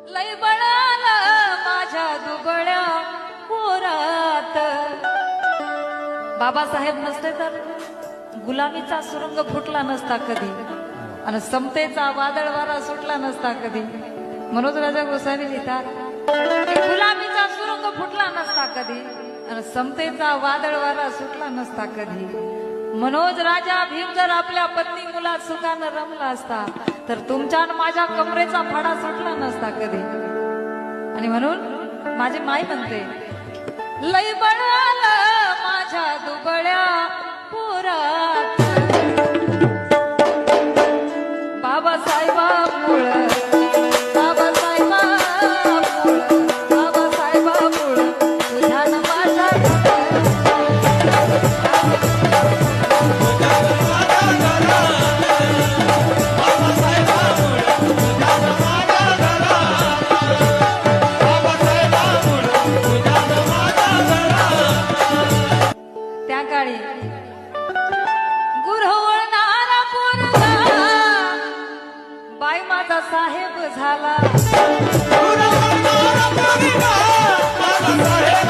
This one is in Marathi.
लय बळाला माझ्या दुबळ्या पोरात. बाबासाहेब नसते तर गुलामीचा सुरंग फुटला नसता कधी आणि समतेचा वादळ वारा सुटला नसता कधी. मनोज राजा गोसावी लिहितात, गुलामीचा सुरंग फुटला नसता कधी आणि समतेचा वादळ वारा सुटला नसता कधी. मनोज राजा भीम जर आपल्या पत्नी मुलात सुखानं रमला असता तर तुमच्या आणि माझ्या कमरेचा फडा सुटला नसता कधी. आणि म्हणून माझी माई म्हणते, लय बळाला माझ्या दुबळ्या पोरात. बाबासाहेबांमुळं तुझ्यानं माझ्या त्या काळी गुरवळणारा पोरगा बाई माझा साहेब झाला.